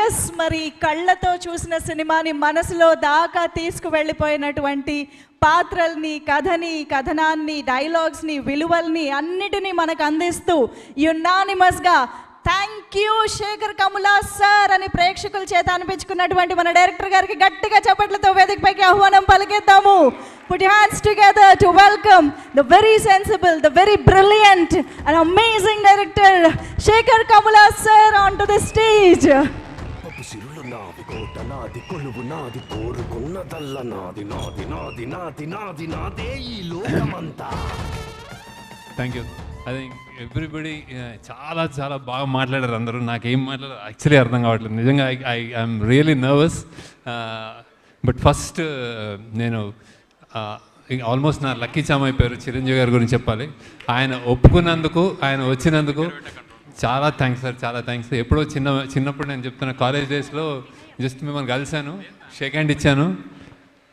Yes, మరి కళ్ళతో చూసిన సినిమాని మనసులో దాకా తీసుకువెళ్ళిపోయినటువంటి పాత్రల్ని, కథని, కథనాన్ని, డైలాగ్స్ని, విలువల్ని అన్నిటినీ మనకు అందిస్తూ యునానిమస్గా thank you Shekhar Kammula sir అని ప్రేక్షకుల చేత అనిపించుకున్నటువంటి మన డైరెక్టర్ గారికి గట్టిగా చప్పట్లతో వేదికపైకి ఆహ్వానం పలికిద్దాము. Put your hands together to welcome the very sensible, the very brilliant and amazing director Shekhar Kammula sir onto the stage. Thank you. I think everybody చాలా చాలా బాగా మాట్లాడారు అందరూ. నాకేం మాట్లాడారు యాక్చువల్లీ అర్థం కావట్లేదు నిజంగా. I'm really nervous. But first నేను ఆల్మోస్ట్ నా లక్కీ చామ్ అయిపోయారు చిరంజీవి గారి గురించి చెప్పాలి. ఆయన ఒప్పుకున్నందుకు, ఆయన వచ్చినందుకు చాలా థ్యాంక్స్ సార్, చాలా థ్యాంక్స్. ఎప్పుడో చిన్నప్పుడు నేను చెప్తున్నా, కాలేజ్ డేస్లో జస్ట్ మిమ్మల్ని కలిశాను, షేక్ హ్యాండ్ ఇచ్చాను.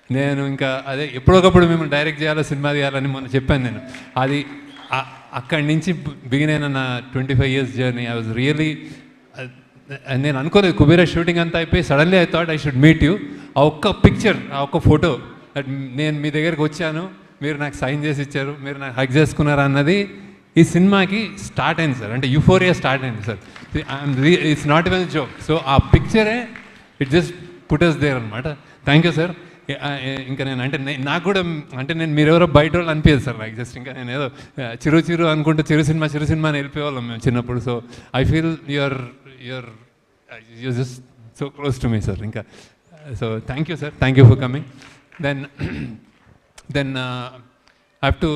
నేను ఇంకా అదే ఎప్పుడొకప్పుడు మిమ్మల్ని డైరెక్ట్ చేయాలో, సినిమా చేయాలని మొన్న చెప్పాను నేను. అది అక్కడి నుంచి బిగిన్ అయిన నా 25 years journey. I was really, నేను అనుకోలేదు కుబేరా షూటింగ్ అంతా అయిపోయి suddenly I thought I should meet you. ఆ ఒక్క పిక్చర్, ఆ ఒక్క ఫోటో, నేను మీ దగ్గరికి వచ్చాను, మీరు నాకు సైన్ చేసి ఇచ్చారు, మీరు నాకు హగ్ చేసుకున్నారు అన్నది ఈ సినిమాకి స్టార్ట్ అయింది సార్. అంటే యూఫోరియా స్టార్ట్ అయింది sir. It's not even joke. So ఆ పిక్చరే it just put us there అనమాట. Thank you sir. ఇంకా నేను అంటే నాకు కూడా అంటే నేను మీరెవరో బయట వాళ్ళు అనిపించదు సార్ నాకు. జస్ట్ ఇంకా నేను ఏదో చిరు అనుకుంటే చిరు సినిమా అని వెళ్ళిపోయేవాళ్ళం మేము చిన్నప్పుడు. So I feel you're just so close to me sir. ఇంకా so thank you sir, thank you for coming. Then have to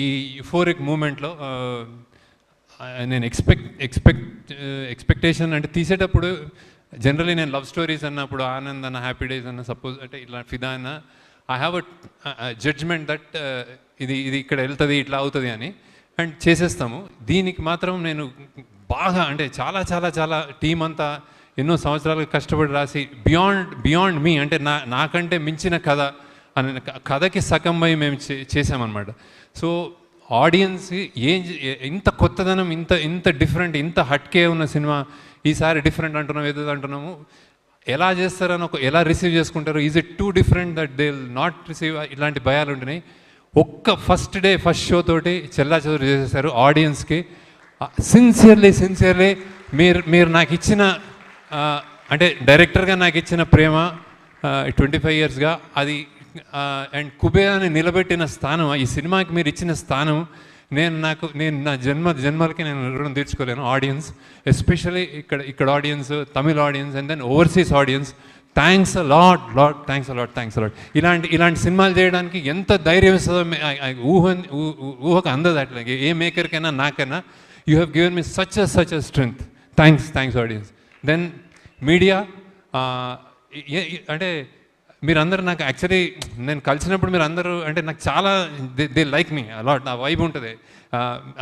ఈ యూఫోరిక్ మూమెంట్లో నేను ఎక్స్పెక్టేషన్ అంటే తీసేటప్పుడు జనరలీ నేను లవ్ స్టోరీస్ అన్నప్పుడు, ఆనంద్ అన్న, హ్యాపీ డేస్ అన్న, సపోజ్ అంటే ఇట్లా ఫిదా అన్న, I have a judgement that ఇది ఇక్కడ వెళ్తుంది, ఇట్లా అవుతుంది అని, అండ్ చేసేస్తాము. దీనికి మాత్రం నేను బాగా అంటే చాలా చాలా చాలా టీం అంతా ఎన్నో సంవత్సరాలుగా కష్టపడి రాసి బియాండ్ మీ అంటే నాకంటే మించిన కథ అని కథకి సగం అయి మేము చేసామన్నమాట. సో ఆడియన్స్ ఇంత కొత్తదనం, ఇంత డిఫరెంట్, ఇంత హట్కే ఉన్న సినిమా ఈసారి డిఫరెంట్ అంటున్నాం, ఏదో అంటున్నాము. ఎలా చేస్తారని ఎలా రిసీవ్ చేసుకుంటారు, is it two different that they will not receive, ఇలాంటి భయాలు ఉంటున్నాయి. ఒక్క ఫస్ట్ షో తోటి చెల్లాచెదురు చేసేసారు ఆడియన్స్కి. సిన్సియర్లీ మీరు నాకు ఇచ్చిన అంటే డైరెక్టర్గా నాకు ఇచ్చిన ప్రేమ 25 yearsగా అది, అండ్ కుబేరాని నిలబెట్టిన స్థానం, ఈ సినిమాకి మీరు ఇచ్చిన స్థానం, నేను నా జన్మలకి నేను రుణం తీర్చుకోలేను. ఆడియన్స్ ఎస్పెషల్లీ ఇక్కడ ఆడియన్స్, తమిళ audience and then overseas audience, thanks a lot, thanks a lot. ఇలాంటి సినిమాలు చేయడానికి ఎంత ధైర్యం ఇస్తుందో ఊహకు అందదు. అట్లా ఏ మేకర్కైనా నాకైనా you have given me such a strength. Thanks audience. Then media, అంటే మీరందరూ నాకు యాక్చువల్లీ నేను కలిసినప్పుడు మీరు అందరూ అంటే నాకు చాలా దే లైక్ మీ అలాట్. నా వైబ్ ఉంటుంది.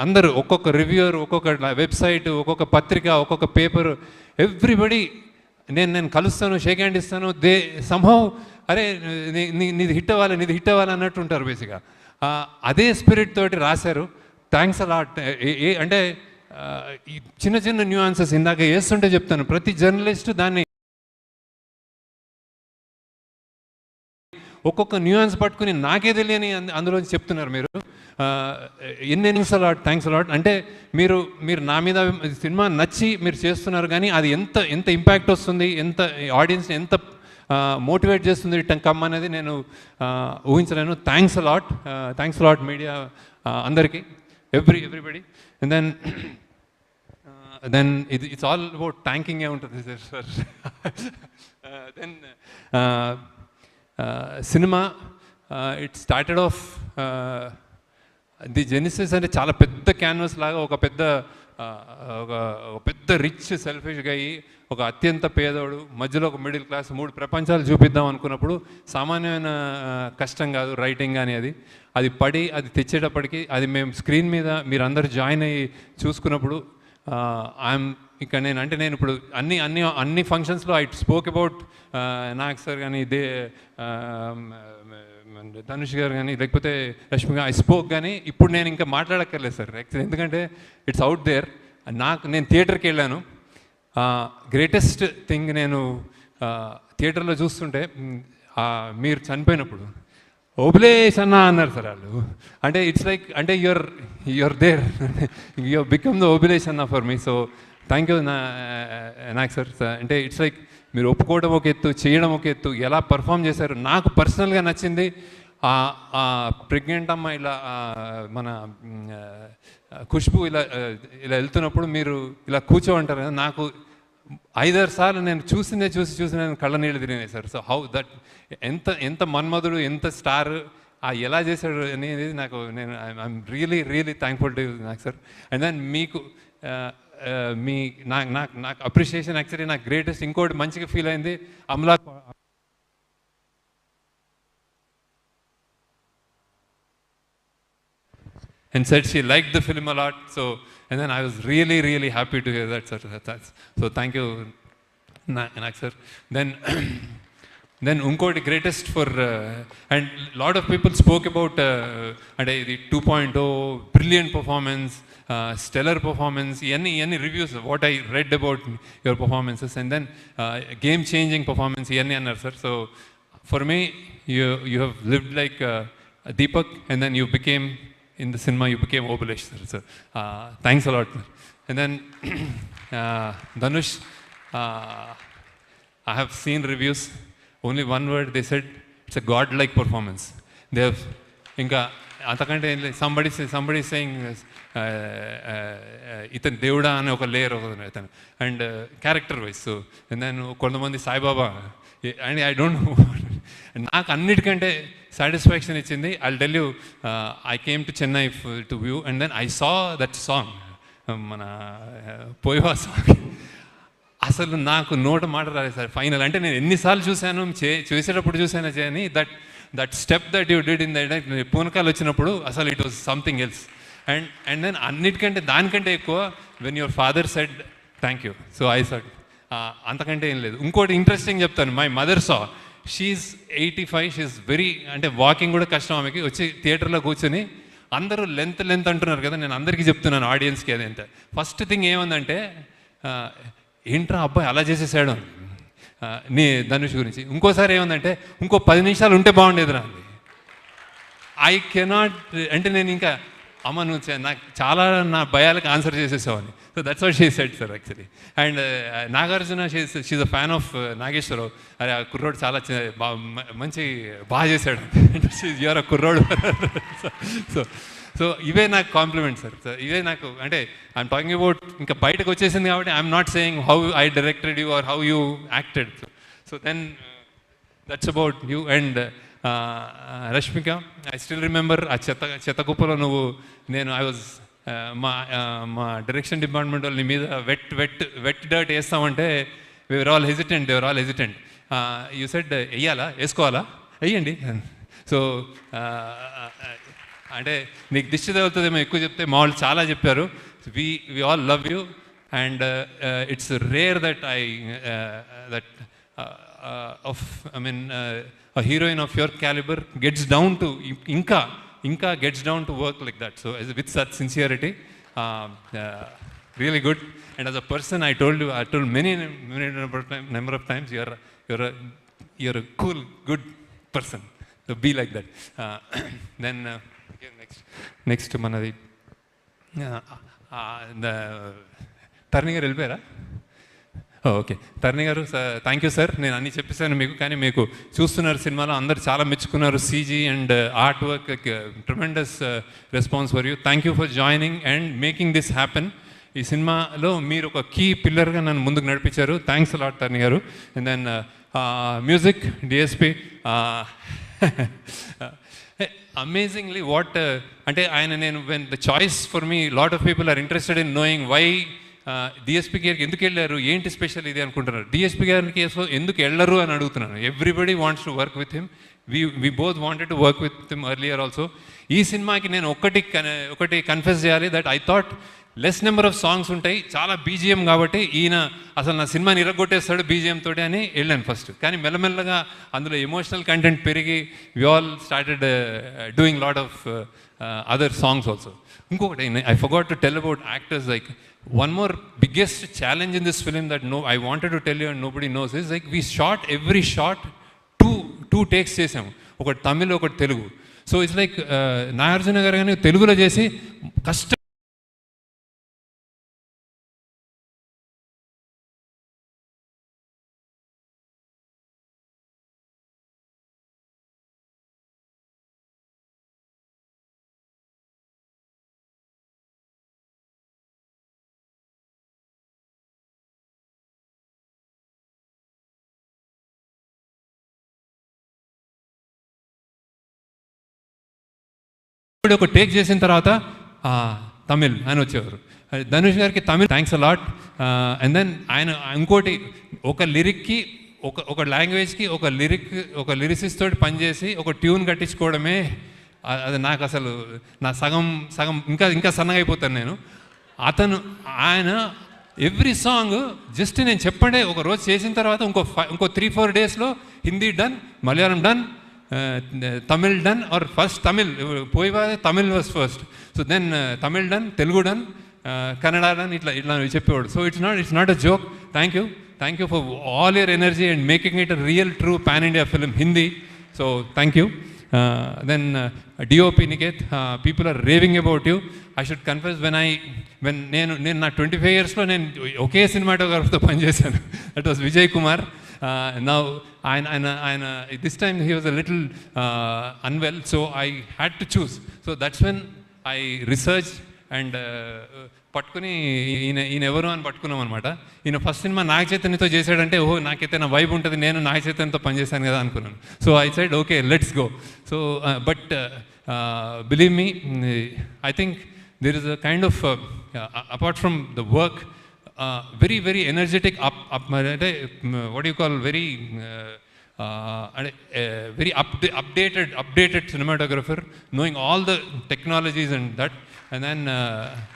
అందరూ ఒక్కొక్క రివ్యూర్, ఒక్కొక్క వెబ్సైట్, ఒక్కొక్క పత్రిక, ఒక్కొక్క పేపర్, ఎవ్రీబడి నేను కలుస్తాను, షేక్ హ్యాండ్ ఇస్తాను. దే సంహౌ అరే నీది హిట్ అవ్వాలి అన్నట్టు ఉంటారు బేసిక్గా. అదే స్పిరిట్ తోటి రాశారు. Thanks a lot. అంటే చిన్న న్యూఆన్సెస్ ఇందాక వేస్తుంటే చెప్తాను, ప్రతి జర్నలిస్ట్ దాన్ని ఒక్కొక్క న్యూయాన్స్ పట్టుకుని నాకే తెలియని అందులో చెప్తున్నారు మీరు. Thanks a lot. అంటే మీరు నా మీద సినిమా నచ్చి మీరు చేస్తున్నారు, కానీ అది ఎంత ఇంపాక్ట్ వస్తుంది, ఎంత ఆడియన్స్ని ఎంత మోటివేట్ చేస్తుంది కమ్ అనేది నేను ఊహించలేను. థ్యాంక్స్ అలాట్ మీడియా అందరికీ, everybody. And then it's all about థ్యాంకింగే ఉంటుంది sir. Then cinema it started off the genesis అంటే చాలా పెద్ద క్యాన్వాస్ లాగా, ఒక పెద్ద రిచ్ సెల్ఫిష్గా అయ్యి, ఒక అత్యంత పేదోడు, మధ్యలో ఒక మిడిల్ క్లాస్, 3 ప్రపంచాలు చూపిద్దాం అనుకున్నప్పుడు సామాన్యమైన కష్టం కాదు రైటింగ్ కానీ. అది పడి అది తెచ్చేటప్పటికి అది మేము స్క్రీన్ మీద మీరందరూ జాయిన్ అయ్యి చూసుకున్నప్పుడు ఇక్కడ నేను ఇప్పుడు అన్ని ఫంక్షన్స్లో I spoke about Nag sir కానీ, ధనుష్ గారు కానీ, లేకపోతే రష్మి గారు, ఐ స్పోక్. కానీ ఇప్పుడు నేను ఇంకా మాట్లాడక్కర్లేదు సార్ యాక్చువల్లీ, ఎందుకంటే ఇట్స్ అవుట్ దేర్. నేను థియేటర్కి వెళ్ళాను, గ్రేటెస్ట్ థింగ్ నేను థియేటర్లో చూస్తుంటే మీరు చనిపోయినప్పుడు ఓబులేష్ అన్న అన్నారు సార్ వాళ్ళు. అంటే ఇట్స్ లైక్ అంటే your there, your become the Obulesh అన్న for me. So thank you నాకు సార్. అంటే ఇట్స్ లైక్ మీరు ఒప్పుకోవడం ఒక ఎత్తు, చేయడం ఒక ఎత్తు, ఎలా పర్ఫామ్ చేశారు. నాకు పర్సనల్గా నచ్చింది ప్రెగ్నెంట్ అమ్మ ఇలా మన ఖుష్బు ఇలా ఇలా వెళ్తున్నప్పుడు మీరు ఇలా కూర్చోంటారు కదా, నాకు 5-6 సార్లు నేను చూసి నేను కళ్ళ నీళ్ళు తిరిగినాయి సార్. సో హౌ దట్ ఎంత మన్మధుడు, ఎంత స్టార్ ఎలా చేశాడు అనేది నాకు ఐఎమ్ రియలీ థ్యాంక్ఫుల్ టు నాకు సార్. అండ్ దెన్ మీకు మీ నాకు అప్రిషియేషన్ యాక్చువల్లీ నాకు గ్రేటెస్ట్ ఇంకోటి మంచిగా ఫీల్ అయింది. Amala and said she liked the film a lot. So, and then I was really happy to hear that, sir. So thank you, Nak sir. Then unkoti greatest for and lot of people spoke about and the 2.0 brilliant performance, stellar performance, any reviews what I read about your performances, and then game changing performance annar sir. So for me you have lived like Deepak, and then you became in the cinema, you became Obulesh sir. So thanks a lot. And then Dhanush, I have seen reviews, only one word they said, it's a godlike performance. They have inka antakante somebody is saying itan devda ane oka layer okadanu, and character wise. So and then kontamandi Sai Baba, and I don't know. నాకు అన్నిటికంటే satisfaction ఇచ్చింది. I'll tell you, I came to Chennai to view, and then I saw that song, మన పోయివా song. అసలు నాకు నోట మాట రాలేదు సార్ ఫైనల్. అంటే నేను ఎన్నిసార్లు చూశాను, చేసేటప్పుడు చూసాను చేయని that step that you did in that పూనకాలు వచ్చినప్పుడు అసలు it was something else. And then అన్నిటికంటే దానికంటే ఎక్కువ when your father said thank you, so I said అంతకంటే ఏం లేదు. ఇంకోటి ఇంట్రెస్టింగ్ చెప్తాను. My mother saw, she's 85, she's very, అంటే వాకింగ్ కూడా కష్టం ఆమెకి. వచ్చి థియేటర్లో కూర్చొని అందరూ లెంత్ అంటున్నారు కదా, నేను అందరికీ చెప్తున్నాను ఆడియన్స్కి అదేంటే. ఫస్ట్ థింగ్ ఏముందంటే ఏంట్రా అబ్బాయి అలా చేసేసాడు నీ ధనుష్ గురించి. ఇంకోసారి ఏముందంటే ఇంకో 10 నిమిషాలు ఉంటే బాగుండేది రా. ఐ కెనాట్, అంటే నేను ఇంకా అమ్మ నువ్వు నాకు చాలా నా భయాలకు ఆన్సర్ చేసేసావని. So that's what she said sir actually. And Nagarjuna, she's a fan of Nageswara Rao. అరే ఆ కుర్రోడు చాలా బాగా చేశాడు, యూఆర్ అ కుర్రోడు. సో ఇవే నాకు కాంప్లిమెంట్ సార్. ఇవే నాకు, అంటే ఐఎమ్ టాకింగ్ అబౌట్ ఇంకా బయటకు వచ్చేసింది కాబట్టి I'm not saying how I directed you or how you acted. So then that's about you. And Rashmika, I still remember ఆ చెత్త కుప్పలో నువ్వు ఐ వాజ్ మా డైరెక్షన్ డిపార్ట్మెంట్ వాళ్ళు నీ మీద వెట్ డర్ట్ వేస్తామంటే we were all hesitant, they were all hesitant. You said వేయాలా, వేసుకోవాలా, వేయండి. సో అంటే నీకు దిష్టి తగులుతుందేమో ఎక్కువ చెప్తే, మా వాళ్ళు చాలా చెప్పారు. We all love you, and it's rare that a heroine of your caliber gets down to inka gets down to work like that. So with such sincerity, really good. And as a person, I told many number of times, you're a cool, good person. So be like that. Then next manadi the Tarni garu velipara. Okay, Taruni garu, thank you sir. నేను అన్నీ చెప్పేశాను మీకు, కానీ మీకు చూస్తున్నారు సినిమాలో అందరు చాలా మెచ్చుకున్నారు. CG and art work, tremendous response for you. Thank you for joining and making this happen. ఈ సినిమాలో మీరు ఒక కీ పిల్లర్గా నన్ను ముందుకు నడిపించారు. Thanks a lot Taruni garu. And then music DSP, amazingly what, అంటే ఆయన నేను when the choice for me, lot of people are interested in knowing why DSP గారికి ఎందుకు వెళ్ళారు, ఏంటి స్పెషల్ ఇది అనుకుంటున్నారు. డిఎస్పీ గారికి ఎందుకు వెళ్ళరు అని అడుగుతున్నాను. Everybody wants to work with him. We both wanted to work with him earlier also. ఈ సినిమాకి నేను ఒకటి కన్ఫెస్ చేయాలి, that I thought less number of songs ఉంటాయి, చాలా బీజిఎం కాబట్టి ఈయన అసలు నా సినిమాని ఇరగొట్టేస్తాడు బీజిఎం తోటి అని వెళ్ళాను ఫస్ట్. కానీ మెల్లమెల్లగా అందులో ఎమోషనల్ కంటెంట్ పెరిగి we all started doing lot of other songs also. ఇంకొకటి I forgot to tell about actors like one more biggest challenge in this film that I wanted to tell you and nobody knows is like we shot every shot two takes చేసాము, ఒకటి తమిళ్ ఒకటి Telugu. So it's like Nagarjuna గారు కానీ తెలుగులో చేసి కష్టం ఒక take చేసిన తర్వాత తమిళ్ ఆయన వచ్చేవారు. ధనుష్ గారికి Tamil thanks a lot. And then ఆయన ఇంకోటి ఒక లిరిక్కి ఒక లాంగ్వేజ్కి ఒక లిరిసిస్ తోటి పనిచేసి ఒక ట్యూన్ కట్టించుకోవడమే అది నాకు అసలు నా సగం ఇంకా సన్నగా అయిపోతాను నేను. ఆయన ఎవ్రీ సాంగ్ జస్ట్ నేను చెప్పండి ఒక రోజు చేసిన తర్వాత ఇంకో 3-4 డేస్లో Hindi done, Malayalam done, Tamil done, or first Tamil, Tamil was first. So then Tamil done, Telugu done, Kannada done, itla cheppadu. So it's not a joke. Thank you for all your energy and making it a real true pan-India film, Hindi. So thank you. Then DOP Niket, people are raving about you. I should confess, when నేను నా 25 yearsలో నేను ఒకే సినిమాటోగ్రాఫర్తో పనిచేశాను. That was Vijay Kumar. Now this time he was a little unwell, so I had to choose. So that's when I researched and పట్టుకుని ఈయన ఎవరు అని పట్టుకున్నాం అనమాట. ఈయన ఫస్ట్ సినిమా నాగ చైతన్యతో చేశాడంటే ఓహో నాకైతే నా వైబ్ ఉంటుంది, నేను నాగ చైతన్యతో పనిచేశాను కదా అనుకున్నాను. So I side okay let's go. So but believe me, I think there is a kind of apart from the work, very energetic what do you call, very updated cinematographer, knowing all the technologies and that, and then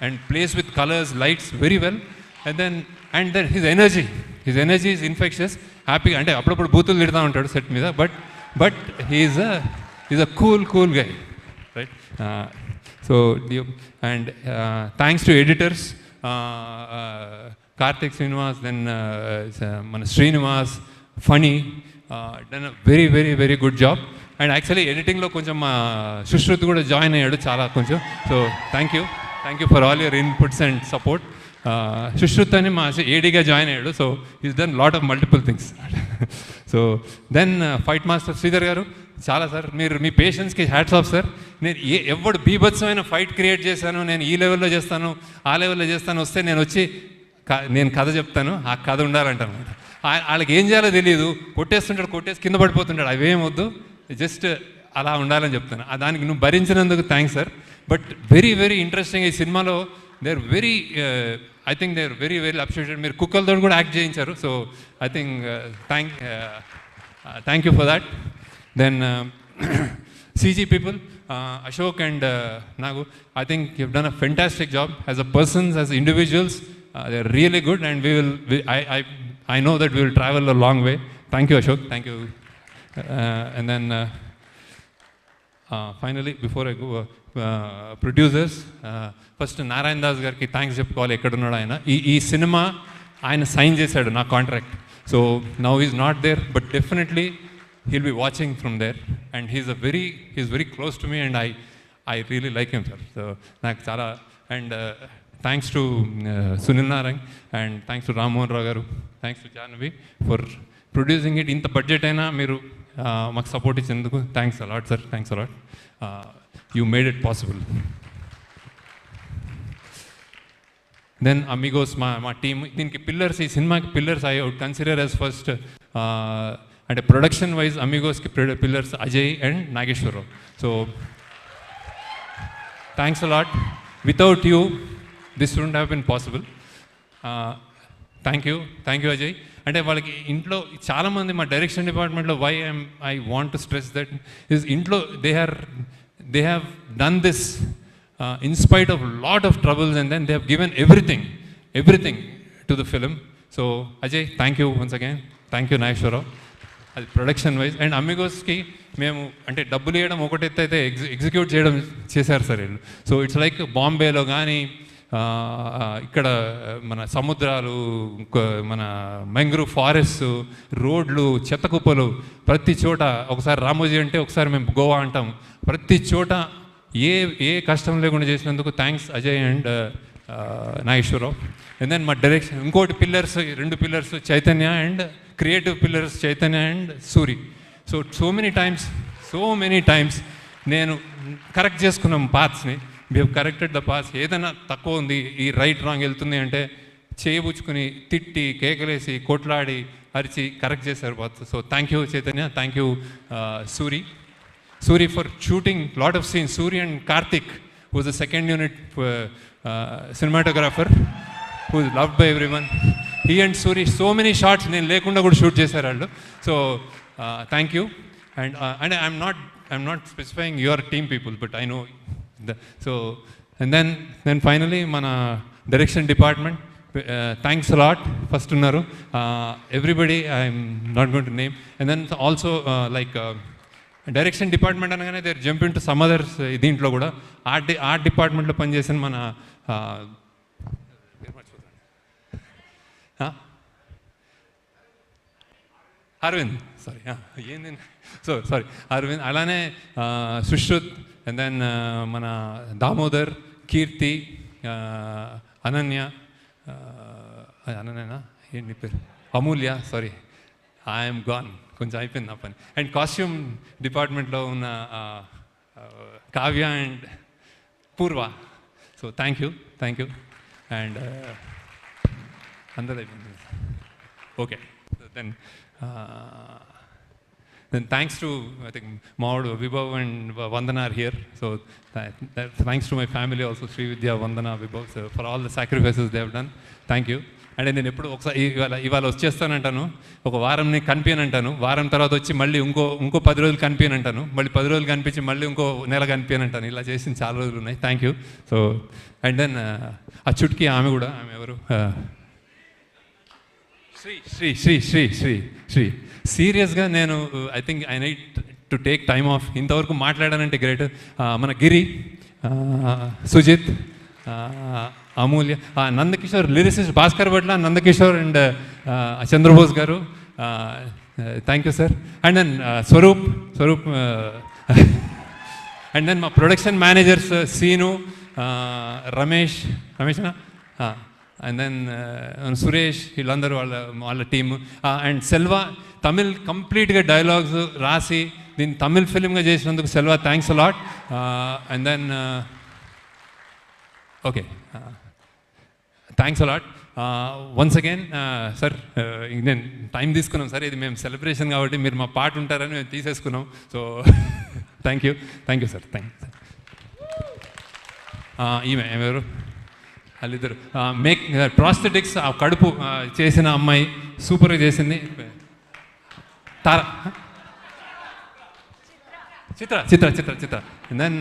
and plays with colors, lights very well, and then his energy is infectious. Happy అంటే అప్పుడప్పుడు బూతులు తిడతా ఉంటాడు set మీద, but he is a cool guy, right? So and thanks to editors, Karthik Srinivas, then మన Srinivas, Funny, done a very good job. And actually ఎడిటింగ్లో కొంచెం సుశ్రుత్ కూడా join అయ్యాడు చాలా కొంచెం. So thank you for all your inputs and support. Sushruth అని మా ఏడీగా join అయ్యాడు. So is done lot of multiple things. So then fight master Sridhar garu, చాలా సార్ మీరు మీ పేషెన్స్కి హ్యాట్స్ ఆఫ్ సార్. నేను ఎవడు బీభత్సమైన ఫైట్ క్రియేట్ చేశాను, నేను ఈ లెవెల్లో చేస్తాను ఆ లెవెల్లో చేస్తాను, వస్తే నేను కథ చెప్తాను, ఆ కథ ఉండాలంటాను. వాళ్ళకి ఏం చేయాలో తెలియదు, కొట్టేసి కింద పడిపోతుంటాడు, అవేం వద్దు, జస్ట్ అలా ఉండాలని చెప్తాను. దానికి నువ్వు భరించినందుకు thanks sir. But very interesting ఈ సినిమాలో they are I think they are very appreciated. మీరు కుక్కలతో కూడా యాక్ట్ చేయించారు. So I think thank you for that. Then CG people, Ashok and Nagu, I think you've done a fantastic job as a persons, as individuals. They're really good, and I know that we will travel a long way. Thank you, Ashok. Thank you. And then finally, before I go, producers, first Narayan Das garki thanks చెప్పుకోవాలి. ఎక్కడున్నాడు ఆయన, ఈ cinema ఆయన sign చేశాడు నా contract. So now he's not there, but definitely he'll be watching from there, and he's very close to me, and I really like him, sir. So నాకు చాలా, and thanks to Sunil Narang, and thanks to Ram Mohan Rao garu, thanks to Jahnavi for producing it. ఇంత budget అయినా మీరు మాకు support ఇచ్చేందుకు thanks a lot sir. Thanks a lot. You made it possible. Then Amigos, మా team, దీనికి pillars, ఈ సినిమాకి pillars I would consider as first అంటే ప్రొడక్షన్ వైజ్ అమిగోస్కి pillars Ajay and Nageswara Rao. So thanks a lot. Without you this wouldn't have been possible. Thank you Ajay. అంటే వాళ్ళకి ఇంట్లో చాలామంది మా డైరెక్షన్ డిపార్ట్మెంట్లో I want to stress that is ఇంట్లో they have done this in spite of lot of troubles, and then they have given everything to the film. So Ajay, thank you once again. Thank you Nageshwarrao. అది production wise. And అమిగోస్కి మేము అంటే డబ్బులు ఇవ్వడం ఒకటైతే execute చేశారు sir వీళ్ళు. So it's like బాంబేలో కానీ ఇక్కడ మన సముద్రాలు, మన మ్యాంగ్రూవ్ ఫారెస్ట్, రోడ్లు, చెత్త కుప్పలు, ప్రతి చోట ఒకసారి రామోజీ అంటే ఒకసారి మేము గోవా అంటాం. ప్రతి చోట ఏ కష్టం లేకుండా చేసినందుకు thanks Ajay and Nageswara Rao. And then మా డైరెక్షన్ ఇంకోటి pillars, 2 pillars Chaitanya and creative pillars Chaitanya and Suri. So many times నేను కరెక్ట్ చేసుకున్నాం పాత్స్ని. We have corrected the paths. ఏదైనా తక్కువ ఉంది, ఈ రైట్ రాంగ్ వెళ్తుంది అంటే చేయబుచ్చుకుని తిట్టి కేకలేసి కొట్లాడి అరిచి కరెక్ట్ చేశారు paths. So thank you Chaitanya, thank you Suri for shooting lot of scenes. Suri and Karthik, who was the second unit cinematographer, who is loved by everyone. He and Suri, so many shots నేను లేకుండా కూడా shoot చేశారు వాళ్ళు. So thank you. And I'm not specifying your team people, but I know so. And then finally మన direction department, thanks a lot. First ఉన్నారు everybody, I'm not going to name. And then also like direction department అనగానే they jump in to some others. దీంట్లో కూడా art డిపార్ట్మెంట్లో పనిచేసిన మన Arvind, sorry Arvind, అలానే Sushrut, and then మన దామోదర్, కీర్తి, అనన్య, అనన్యనా ఏంటి పేరు, అమూల్య, సారీ ఐఎమ్ గాన్, కొంచెం అయిపోయింది నా పని. అండ్ కాస్ట్యూమ్ డిపార్ట్మెంట్లో ఉన్న కావ్య అండ్ పూర్వ. So thank you. అండ్ అందరూ అయిపోయింది. Okay, then thanks to, I think, Maud, Vibhav and Vandana are here. So thanks to my family also, Sri Vidya, Vandana, Vibhav, so for all the sacrifices they have done. Thank you. అంటే నేను ఎప్పుడు ఒకసారి ఇవాళ వచ్చేస్తానంటాను, ఒక వారంని కనిపించనంటాను, వారం తర్వాత వచ్చి మళ్ళీ ఇంకో 10 రోజులు కనిపించనంటాను, మళ్ళీ 10 రోజులు కనిపించి మళ్ళీ ఇంకో నెల కనిపించనంటాను. ఇలా చేసిన చాలా రోజులు ఉన్నాయి. Thank you. So and then ఆ చుట్కి ఆమె కూడా, ఆమె ఎవరు, శ్రీ. సీరియస్గా నేను I think I need to take time off. ఇంతవరకు మాట్లాడానంటే గ్రేట్. మన Giri, Sujith, Amulya, Nandakishore, lyricist Bhaskar Bhatla, Nandakishore and Chandrabose garu, thank you sir. And then Swaroop and then మా ప్రొడక్షన్ మేనేజర్స్ సీను, రమేష్నా, అండ్ దెన్ సురేష్, వీళ్ళందరూ వాళ్ళ టీమ్. అండ్ సెల్వా, తమిళ్ కంప్లీట్గా డైలాగ్స్ రాసి దీన్ని తమిళ్ ఫిలింగా చేసినందుకు Selva, thanks a lot. And then okay, thanks a lot once again. Sir నేను టైం తీసుకున్నాం సార్, ఇది మేము సెలబ్రేషన్ కాబట్టి మీరు మా పాట ఉంటారని మేము తీసేసుకున్నాం. So thank you sir, thank you sir. ఈమె ఎవరు, వాళ్ళిద్దరు మేక్ ప్రాస్థెటిక్స్, ఆ కడుపు చేసిన అమ్మాయి సూపర్గా చేసింది. Tara, Chitra. Then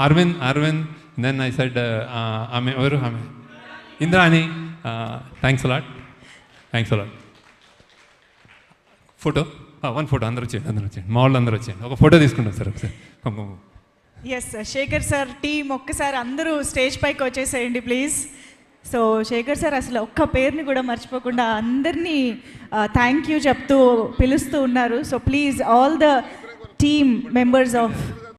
Aravind, then I said ఆమె ఎవరు, ఆమె Indrani, thanks a lot. Photo, 1 photo, అందరూ వచ్చేయండి, మా వాళ్ళు అందరూ వచ్చేయండి, ఒక ఫోటో తీసుకుంటాం సార్ ఒకసారి. ఎస్ శేఖర్ సార్ టీం ఒక్కసారి అందరూ స్టేజ్ పైకి వచ్చేసేయండి ప్లీజ్. సో శేఖర్ సార్ అసలు ఒక్క పేరుని కూడా మర్చిపోకుండా అందరినీ థ్యాంక్ యూ చెప్తూ పిలుస్తూ ఉన్నారు. So please all the team members of